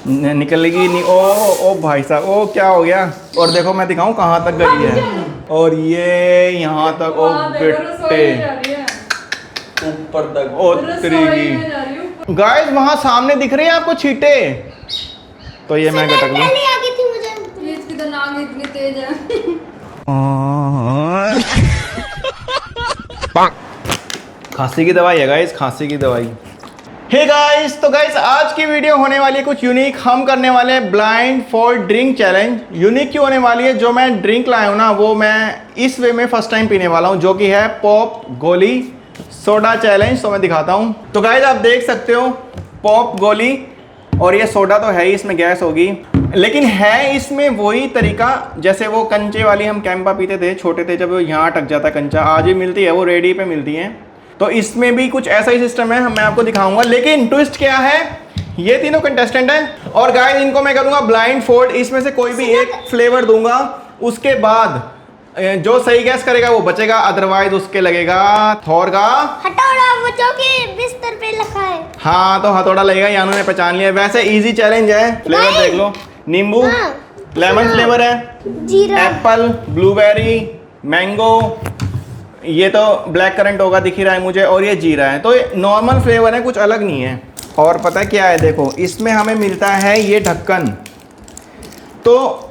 निकलेगी नहीं। ओ ओ भाई साहब, ओ क्या हो गया। और देखो मैं दिखाऊं कहाँ तक गई है, और ये यहाँ तक। ओ बेटे ऊपर तक। ओ तेरी गाइस, वहां सामने दिख रहे हैं आपको छींटे, तो ये मैं गटक लूं। पहले आ गई थी मुझे। ये इसकी तो नाक इतनी तेज है। खांसी की दवाई है गाइस, खांसी की दवाई। हे गाइस, तो गाइस आज की वीडियो होने वाली है कुछ यूनिक। हम करने वाले हैं blind for drink challenge. Unique क्यों होने वाली है, जो मैं ड्रिंक लाया हूँ ना वो मैं इस वे में फर्स्ट टाइम पीने वाला हूँ, जो कि है पॉप गोली सोडा चैलेंज। तो मैं दिखाता हूँ। तो गाइस आप देख सकते हो पॉप गोली, और ये सोडा तो है ही, इसमें गैस होगी, लेकिन है इसमें वही तरीका जैसे वो कंचे वाली हम कैंपा पीते थे छोटे थे जब, वो यहाँ अटक जाता कंचा। आज भी मिलती है, वो रेडी पे मिलती है। तो इसमें भी कुछ ऐसा ही सिस्टम है, मैं आपको दिखाऊंगा। लेकिन ट्विस्ट क्या है, ये तीनों कंटेस्टेंट हैं और गाइस इनको मैं करूंगा ब्लाइंड फोल्ड। इसमें से कोई भी एक फ्लेवर दूंगा, उसके बाद जो सही गैस करेगा वो बचेगा, अदरवाइज उसके लगेगा थोर का हथौड़ा, वो जो कि बिस्तर पे रखा है। हाँ, तो हथौड़ा लगेगा। यानू ने पहचान लिया। वैसे इजी चैलेंज है। फ्लेवर देख लो, नींबू, लेमन फ्लेवर है, जीरा, एप्पल, ब्लूबेरी, मैंगो, ये तो ब्लैक करंट होगा दिख ही रहा है मुझे, और ये जीरा है। तो ये नॉर्मल फ्लेवर है, कुछ अलग नहीं है। और पता क्या है, देखो इसमें हमें मिलता है ये ढक्कन। तो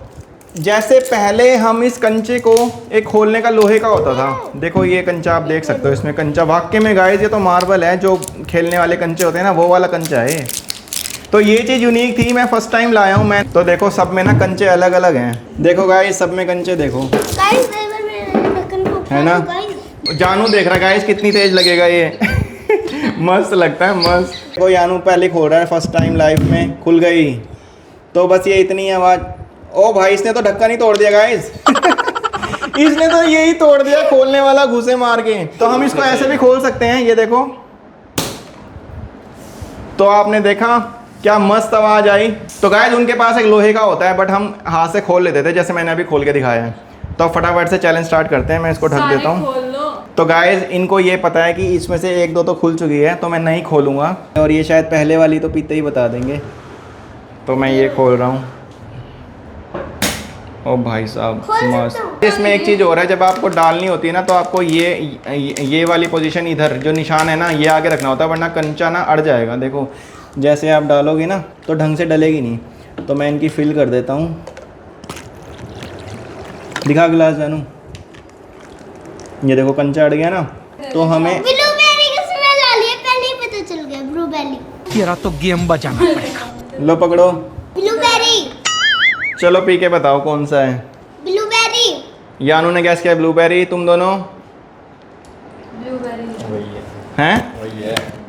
जैसे पहले हम इस कंचे को एक खोलने का लोहे का होता था, देखो ये कंचा आप देख सकते हो, इसमें कंचा वाकई में गाइस ये तो मार्बल है, जो खेलने वाले कंचे होते हैं ना वो वाला कंचा है। तो ये चीज़ यूनिक थी, मैं फर्स्ट टाइम लाया हूँ मैं। तो देखो सब में ना कंचे अलग अलग हैं, देखो गाइस सब में कंचे देखो, है ना। जानू देख रहा है गाइस कितनी तेज लगेगा ये। मस्त लगता है, मस्त। वो जानू पहले खोल रहा है फर्स्ट टाइम लाइफ में, खुल गई। तो बस ये इतनी आवाज़। ओ भाई, इसने तो ढक्कन ही तोड़ दिया गाइस। इसने तो यही तोड़ दिया, खोलने वाला घुसे मार के। तो हम इसको ऐसे भी खोल सकते हैं, ये देखो। तो आपने देखा क्या मस्त आवाज आई। तो गाइस उनके पास एक लोहे का होता है, बट हम हाथ से खोल लेते थे, जैसे मैंने अभी खोल के दिखाया है। तो फटाफट से चैलेंज स्टार्ट करते हैं। मैं इसको ढक देता हूँ। तो गाइस इनको ये पता है कि इसमें से एक दो तो खुल चुकी है, तो मैं नहीं खोलूँगा। और ये शायद पहले वाली तो पीते ही बता देंगे, तो मैं ये खोल रहा हूँ। ओ भाई साहब मस्त। इसमें एक चीज़ और है, जब आपको डालनी होती है ना, तो आपको ये वाली पोजीशन इधर जो निशान है ना, ये आगे रखना होता है, वरना कंचा ना अड़ जाएगा। देखो जैसे आप डालोगे ना तो ढंग से डलेगी नहीं। तो मैं इनकी फिल कर देता हूँ। दिखा गिलास जानू, ये देखो कंचा अड़ गया ना, तो हमें ब्लूबेरी की स्मेल आ रही है, पहले ही पता चल गया। ब्लूबेरी, तेरा तो गेम बजाना पड़ेगा। लो पकड़ो। ब्लूबेरी, चलो पी के बताओ कौन सा है। ब्लूबेरी। यानू ने गैस किया ब्लूबेरी, तुम दोनों हैं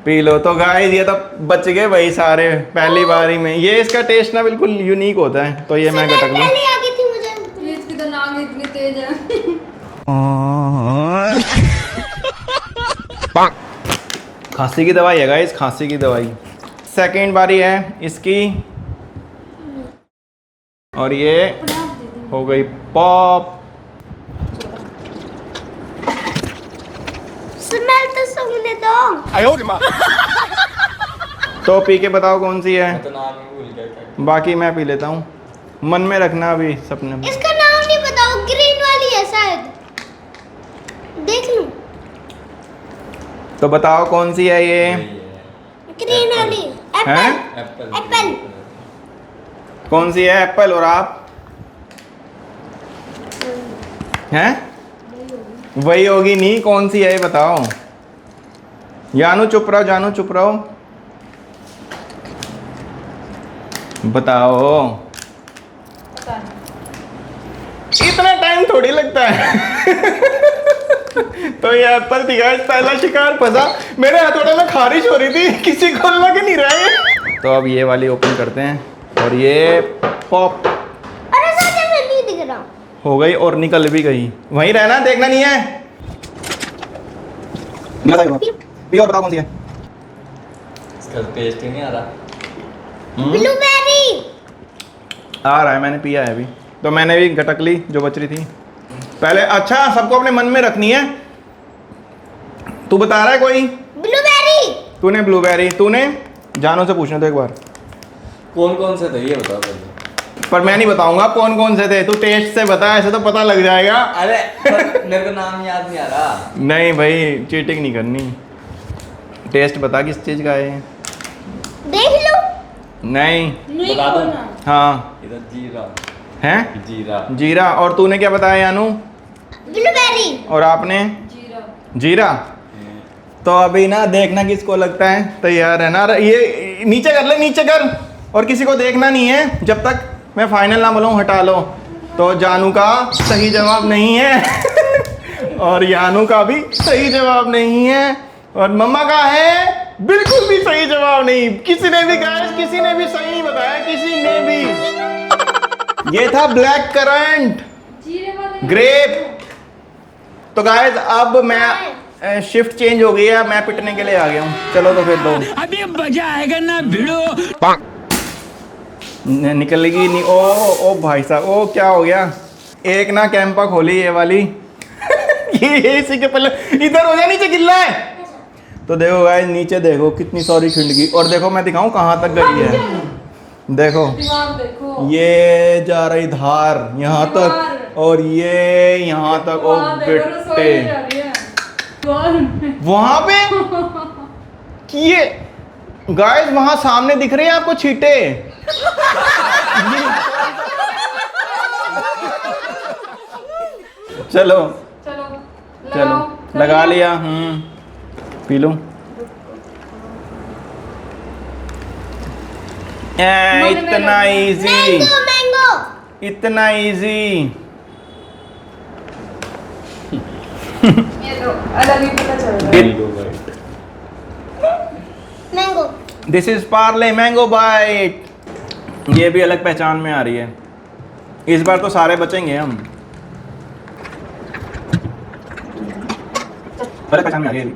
पी लो। तो गाइस ये तो बच गए भाई सारे पहली बारी में। ये इसका टेस्ट ना बिल्कुल यूनिक होता है। तो ये मैं गटक लूं। पहले आ गई थी मुझे। ये इसकी तो नाक इतनी तेज है। खांसी की दवाई है गाइस, खांसी की दवाई। सेकेंड बारी है इसकी, और ये हो गई पॉप। स्मेल तो सुनने दो। तो पी के बताओ कौन सी है। तो नाम ही भूल गया क्या। बाकी मैं पी लेता हूँ, मन में रखना अभी सपने में। इसका नाम नहीं बताओ, ग्रीन वाली है शायद, देख लूं। तो बताओ कौन सी है ये। ग्रीन वाली हैं? Apple, Apple. कौन सी है, एप्पल। और आप हैं? वही होगी नहीं, कौन सी है ये बताओ। जानू चुप रहो, जानू चुप रहो, बताओ। इतना टाइम थोड़ी लगता है। तो ये एप्पल थी गाइस, पहला शिकार फंसा। मेरे हथौड़े में खारिश हो रही थी, किसी को लग नहीं रहा है। तो अब ये वाली ओपन करते हैं, और ये पॉप अरे सच में नहीं दिख रहा। हो गई और निकल भी गई। वहीं रहना, देखना नहीं है। और बताओ कौन सी है। इसका टेस्ट ही नहीं आ रहा। ब्लूबेरी आ रहा है, मैंने पिया है अभी। तो मैंने भी गटक ली जो बच रही थी पहले। अच्छा, सबको अपने मन में रखनी है। तू बता रहा है कोई। ब्लूबेरी। तूने ब्लूबेरी, तूने जानू से पूछना तो एक बार। कौन कौन से थे ये बताओ पहले। पर मैं नहीं बताऊंगा कौन कौन से थे, तू टेस्ट से बता, ऐसे तो पता लग जाएगा। अरे पर मेरे को नाम याद नहीं आ रहा। नहीं भाई चीटिंग नहीं करनी, टेस्ट बता किस चीज का है। देख लो। नहीं बता दो। हाँ इधर जीरा है जीरा। जीरा। और तूने क्या बताया यानू? ब्लूबेरी। और आपने? जीरा। तो अभी ना देखना किसको लगता है, तैयार है ना? ये नीचे कर ले, नीचे कर, और किसी को देखना नहीं है जब तक मैं फाइनल ना बोलूं, हटा लो। तो जानू का सही जवाब नहीं है और यानू का भी सही जवाब नहीं है, और मम्मा का है बिल्कुल भी सही जवाब नहीं। किसी ने भी गाइस, किसी ने भी सही नहीं बताया, किसी ने भी। ये था ब्लैक करंट ग्रेप। तो गाइस अब मैं शिफ्ट चेंज हो गई है, मैं पिटने के लिए आ गया हूँ। चलो तो फिर दो। अभी मजा आएगा ना भिड़ो। निकलेगी नहीं। ओ भाई साहब, ओ क्या हो गया? एक ना कैंपा खोली ये वाली ये इसी के पहले इधर हो जा, नीचे गिल्ला है। तो देखो गाइस नीचे देखो कितनी सारी खिंडगी, और देखो मैं दिखाऊं कहाँ तक गई है। देखो ये जा रही धार यहाँ तक, और ये यहाँ तक। ओ बेटे वहां पे ये गाइस वहां सामने दिख रहे हैं आपको छींटे। चलो चलो लगा लिया। पी लो। इतना इजी, मैंगो मैंगो। इतना इजी। ये तो अलग ही पता चल रहा है। Mango. This is Parle mango bite. ये भी अलग पहचान में आ रही है। इस बार तो सारे बचेंगे हम। अलग पहचान में आ रही है।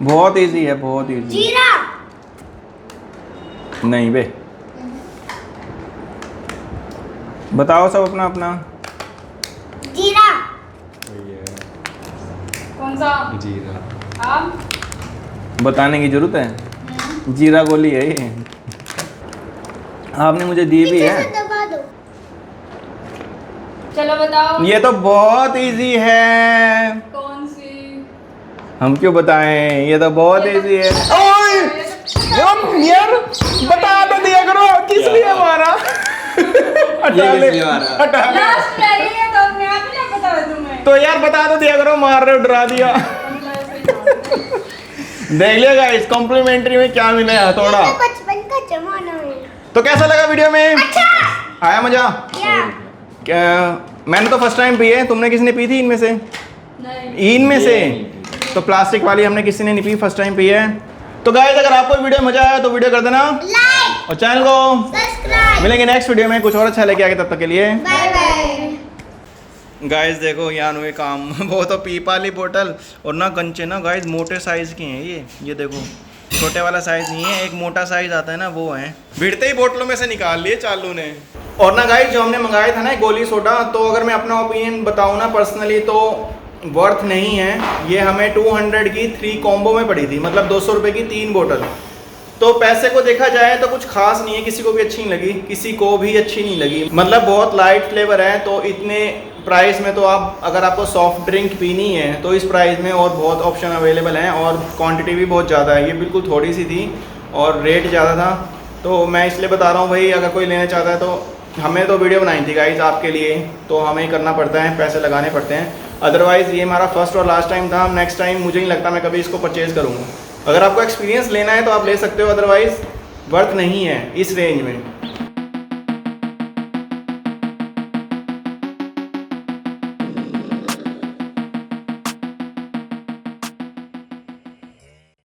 बहुत इजी है, बहुत इजी। जीरा। नहीं बे, बताओ सब अपना अपना। जीरा। कौन सा? जीरा। आप बताने की जरूरत है? जीरा गोली है ये, आपने मुझे दी भी पीछे है। से दबा दो। चलो बताओ। ये तो बहुत इजी है, कौन सी? हम क्यों बताएं, ये तो बहुत इजी है। ओए यार बता तो दिया करो किस लिए मारा। हटा ले, हटा ले। लास्ट रह गई है तो मैं आप ही ना बता तुम्हें। तो यार बता तो दिया करो, मार रहे हो, डरा दिया। देख लिया गाइस कॉम्प्लीमेंट्री में क्या मिला है, थोड़ा। ये तो बचपन का जमाना है। तो कैसा लगा वीडियो में? अच्छा। आया मजा? या। क्या मैंने तो फर्स्ट टाइम पी है, तुमने किसने पी थी इनमें से? नहीं। इनमें से तो प्लास्टिक वाली हमने किसी ने नहीं पी, फर्स्ट टाइम पी है। तो गाइस अगर आपको वीडियो मजा आया तो वीडियो कर देना लाइक और चैनल को सब्सक्राइब। मिलेंगे नेक्स्ट वीडियो में कुछ और अच्छा लेके आगे, तब तक के लिए बाय बाय। गाइस देखो यहाँ हुए काम वो तो पीप वाली बोतल, और ना कंचे ना गाइस मोटे साइज के हैं ये देखो, छोटे वाला साइज नहीं है, एक मोटा साइज आता है ना वो है। भिड़ते ही बोतलों में से निकाल लिए चालू ने। और ना गाइस जो हमने मंगाया था ना गोली सोडा, तो अगर मैं अपना ओपिनियन बताऊँ ना पर्सनली तो वर्थ नहीं है। ये हमें 200 की 3 कॉम्बो में पड़ी थी, मतलब 200 रुपये की 3 बोतल। तो पैसे को देखा जाए तो कुछ खास नहीं है, किसी को भी अच्छी नहीं लगी, किसी को भी अच्छी नहीं लगी, मतलब बहुत लाइट फ्लेवर है। तो इतने प्राइस में तो आप अगर आपको सॉफ्ट ड्रिंक पीनी है तो इस प्राइस में और बहुत ऑप्शन अवेलेबल हैं, और क्वांटिटी भी बहुत ज़्यादा है। ये बिल्कुल थोड़ी सी थी और रेट ज़्यादा था, तो मैं इसलिए बता रहा हूँ भाई अगर कोई लेना चाहता है तो हमें तो वीडियो बनाई थी गाइस आपके लिए, तो हमें ही करना पड़ता है, पैसे लगाने पड़ते हैं। अदरवाइज़ ये हमारा फर्स्ट और लास्ट टाइम था, नेक्स्ट टाइम मुझे नहीं लगता मैं कभी इसको परचेज़ करूँगा। अगर आपको एक्सपीरियंस लेना है तो आप ले सकते हो, अदरवाइज़ वर्थ नहीं है इस रेंज में।